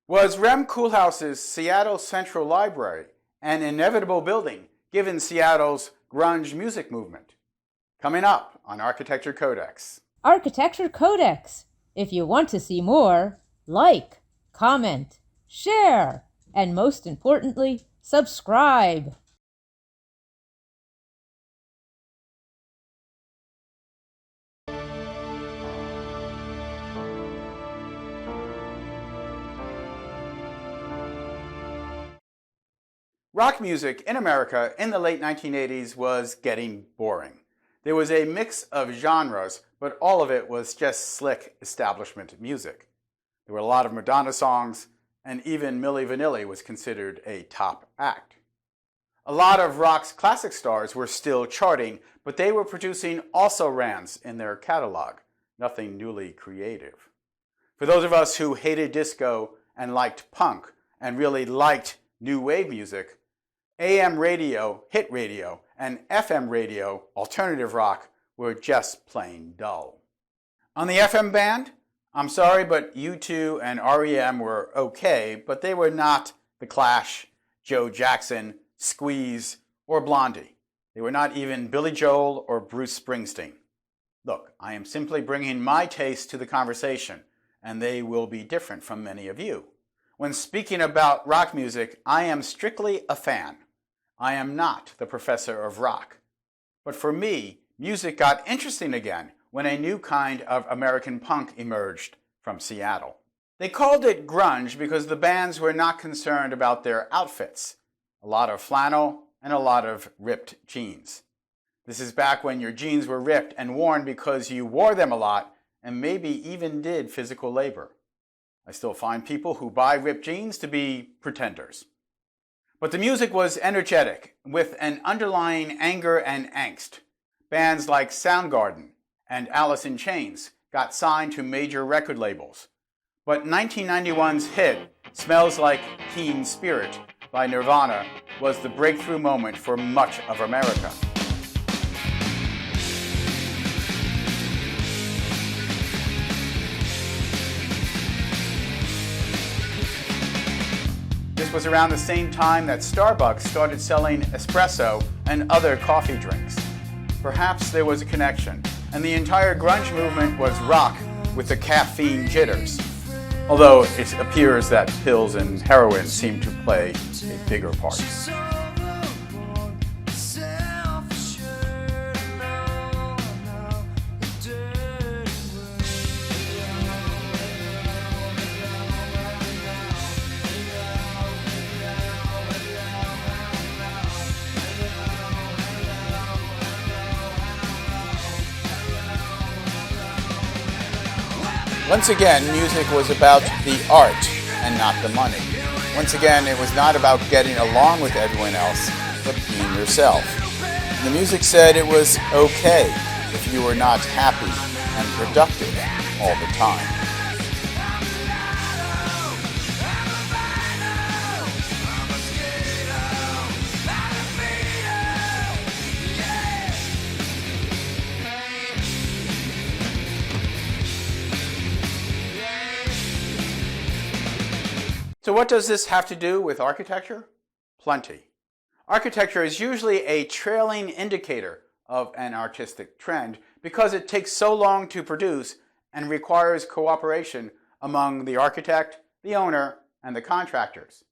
Was Rem Koolhaas's Seattle Central Library an inevitable building given Seattle's grunge music movement? Coming up on Architecture Codex. Architecture Codex. If you want to see more, like, comment, share, and most importantly, subscribe. Rock music in America in the late 1980s was getting boring. There was a mix of genres, but all of it was just slick establishment music. There were a lot of Madonna songs, and even Milli Vanilli was considered a top act. A lot of rock's classic stars were still charting, but they were producing also-rans in their catalog, nothing newly creative. For those of us who hated disco and liked punk and really liked new wave music, AM radio, hit radio, and FM radio, alternative rock, were just plain dull. On the FM band, I'm sorry, but U2 and REM were okay, but they were not The Clash, Joe Jackson, Squeeze, or Blondie. They were not even Billy Joel or Bruce Springsteen. Look, I am simply bringing my taste to the conversation, and they will be different from many of you. When speaking about rock music, I am strictly a fan. I am not the professor of rock. But for me, music got interesting again when a new kind of American punk emerged from Seattle. They called it grunge because the bands were not concerned about their outfits. A lot of flannel and a lot of ripped jeans. This is back when your jeans were ripped and worn because you wore them a lot and maybe even did physical labor. I still find people who buy ripped jeans to be pretenders. But the music was energetic, with an underlying anger and angst. Bands like Soundgarden and Alice in Chains got signed to major record labels. But 1991's hit, Smells Like Teen Spirit by Nirvana, was the breakthrough moment for much of America. This was around the same time that Starbucks started selling espresso and other coffee drinks. Perhaps there was a connection, and the entire grunge movement was rock with the caffeine jitters. Although it appears that pills and heroin seem to play a bigger part. Once again, music was about the art and not the money. Once again, it was not about getting along with everyone else, but being yourself. The music said it was okay if you were not happy and productive all the time. So what does this have to do with architecture? Plenty. Architecture is usually a trailing indicator of an artistic trend because it takes so long to produce and requires cooperation among the architect, the owner, and the contractors.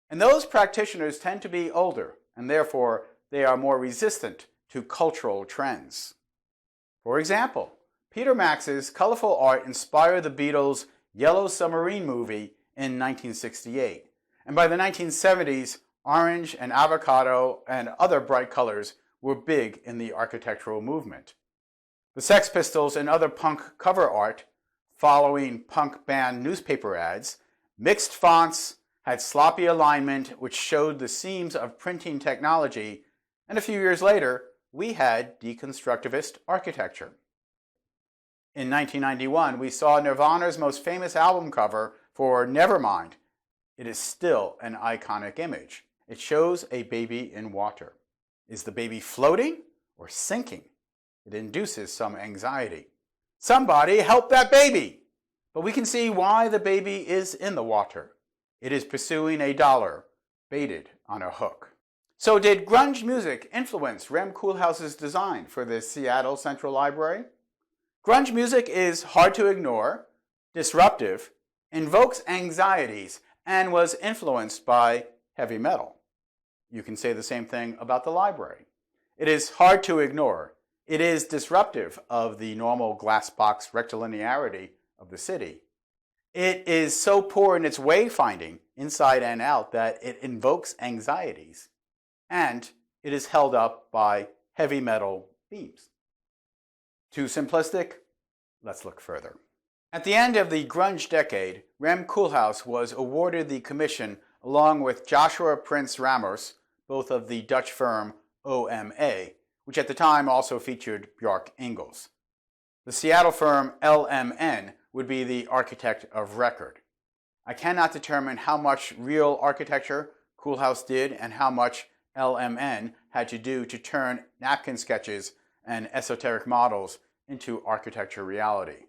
And those practitioners tend to be older, and therefore they are more resistant to cultural trends. For example, Peter Max's colorful art inspired the Beatles' Yellow Submarine movie in 1968. And by the 1970s, orange and avocado and other bright colors were big in the architectural movement. The Sex Pistols and other punk cover art, following punk band newspaper ads, mixed fonts, had sloppy alignment which showed the seams of printing technology, and a few years later, we had deconstructivist architecture. In 1991, we saw Nirvana's most famous album cover for Nevermind. It is still an iconic image. It shows a baby in water. Is the baby floating or sinking? It induces some anxiety. Somebody help that baby! But we can see why the baby is in the water. It is pursuing a dollar, baited on a hook. So did grunge music influence Rem Koolhaas's design for the Seattle Central Library? Grunge music is hard to ignore, disruptive, invokes anxieties, and was influenced by heavy metal. You can say the same thing about the library. It is hard to ignore. It is disruptive of the normal glass box rectilinearity of the city. It is so poor in its wayfinding, inside and out, that it invokes anxieties. And it is held up by heavy metal beams. Too simplistic? Let's look further. At the end of the grunge decade, Rem Koolhaas was awarded the commission along with Joshua Prince Ramos, both of the Dutch firm OMA, which at the time also featured Bjarke Ingels. The Seattle firm LMN would be the architect of record. I cannot determine how much real architecture Koolhaas did and how much LMN had to do to turn napkin sketches and esoteric models into architecture reality.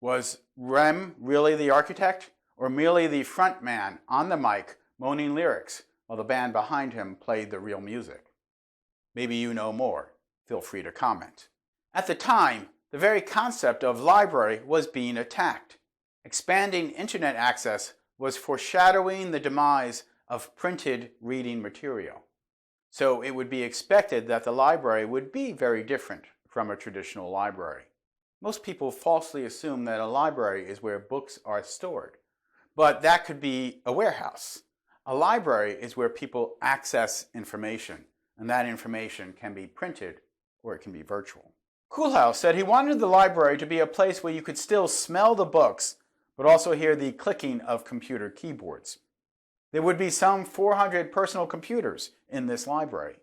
Was Rem really the architect, or merely the front man on the mic moaning lyrics while the band behind him played the real music? Maybe you know more. Feel free to comment. At the time, the very concept of library was being attacked. Expanding internet access was foreshadowing the demise of printed reading material. So it would be expected that the library would be very different from a traditional library. Most people falsely assume that a library is where books are stored, but that could be a warehouse. A library is where people access information, and that information can be printed or it can be virtual. Koolhaas said he wanted the library to be a place where you could still smell the books, but also hear the clicking of computer keyboards. There would be some 400 personal computers in this library.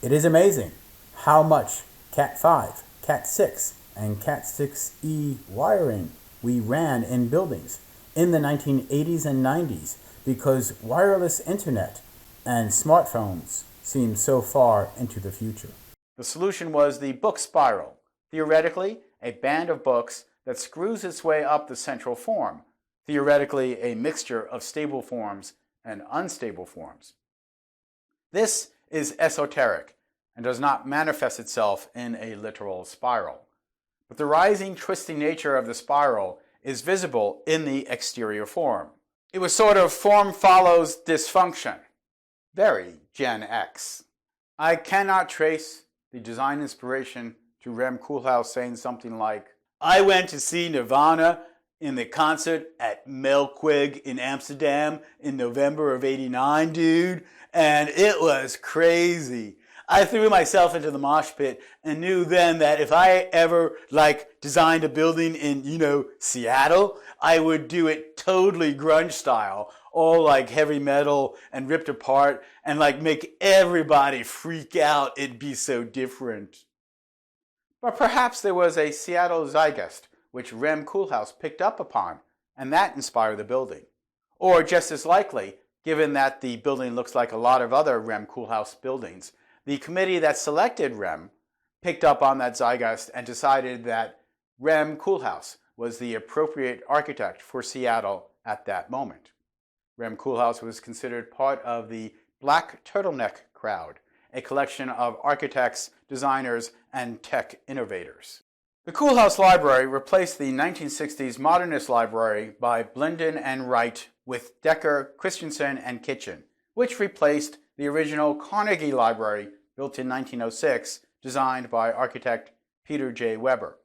It is amazing how much Cat5, Cat6, and Cat6e wiring we ran in buildings in the 1980s and 90s because wireless internet and smartphones seem so far into the future. The solution was the book spiral, theoretically a band of books that screws its way up the central form, theoretically a mixture of stable forms and unstable forms. This is esoteric and does not manifest itself in a literal spiral. But the rising, twisting nature of the spiral is visible in the exterior form. It was sort of form follows dysfunction. Very Gen X. I cannot trace the design inspiration to Rem Koolhaas saying something like, I went to see Nirvana in the concert at Melkweg in Amsterdam in November of '89, dude, and it was crazy. I threw myself into the mosh pit and knew then that if I ever designed a building in, Seattle, I would do it totally grunge style, all heavy metal and ripped apart and make everybody freak out. It'd be so different. But perhaps there was a Seattle zeitgeist which Rem Koolhaas picked up upon, and that inspired the building. Or just as likely, given that the building looks like a lot of other Rem Koolhaas buildings, the committee that selected Rem picked up on that zeitgeist and decided that Rem Koolhaas was the appropriate architect for Seattle at that moment. Rem Koolhaas was considered part of the Black Turtleneck crowd, a collection of architects, designers, and tech innovators. The Koolhaas Library replaced the 1960s Modernist Library by Blinden and Wright with Decker, Christensen, and Kitchen, which replaced the original Carnegie Library, built in 1906, designed by architect Peter J. Weber.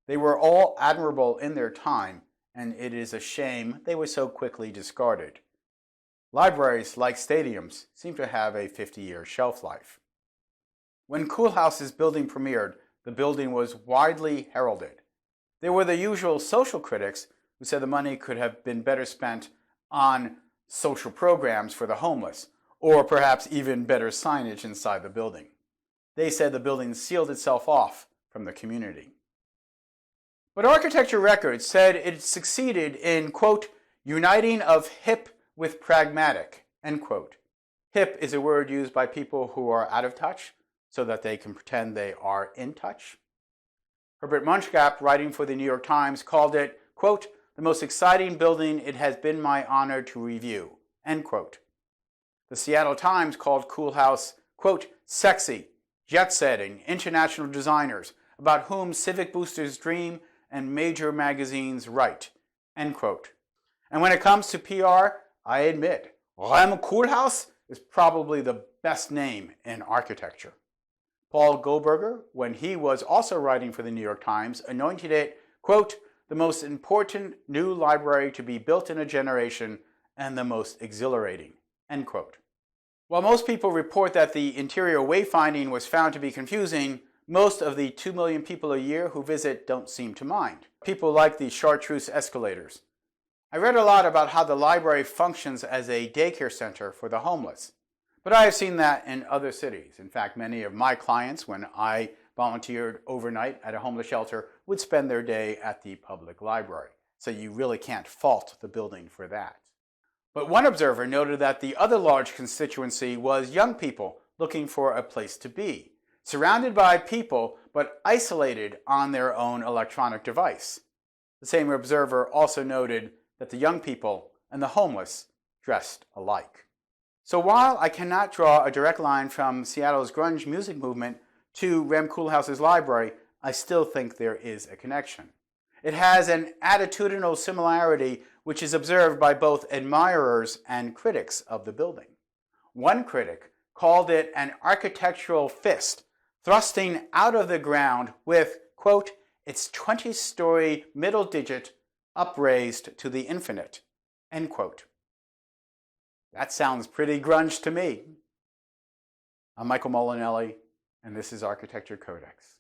They were all admirable in their time, and it is a shame they were so quickly discarded. Libraries, like stadiums, seem to have a 50-year shelf life. When Koolhaas's building premiered, the building was widely heralded. There were the usual social critics who said the money could have been better spent on social programs for the homeless, or perhaps even better signage inside the building. They said the building sealed itself off from the community. But Architecture Records said it succeeded in, quote, uniting of hip with pragmatic, end quote. Hip is a word used by people who are out of touch so that they can pretend they are in touch. Herbert Munchgap, writing for the New York Times, called it, quote, the most exciting building it has been my honor to review, end quote. The Seattle Times called Cool House, quote, sexy, jet-setting, international designers about whom civic boosters dream and major magazines write, end quote. And when it comes to PR, I admit, Rem Koolhaas is probably the best name in architecture. Paul Goldberger, when he was also writing for the New York Times, anointed it, quote, the most important new library to be built in a generation and the most exhilarating, end quote. While most people report that the interior wayfinding was found to be confusing, most of the 2 million people a year who visit don't seem to mind. People like the chartreuse escalators. I read a lot about how the library functions as a daycare center for the homeless, but I have seen that in other cities. In fact, many of my clients, when I volunteered overnight at a homeless shelter, would spend their day at the public library. So you really can't fault the building for that. But one observer noted that the other large constituency was young people looking for a place to be, surrounded by people but isolated on their own electronic device. The same observer also noted that the young people and the homeless dressed alike. So while I cannot draw a direct line from Seattle's grunge music movement to Rem Koolhaas's library, I still think there is a connection. It has an attitudinal similarity which is observed by both admirers and critics of the building. One critic called it an architectural fist thrusting out of the ground with, quote, its 20-story middle digit upraised to the infinite, end quote. That sounds pretty grunge to me. I'm Michael Molinelli, and this is Architecture Codex.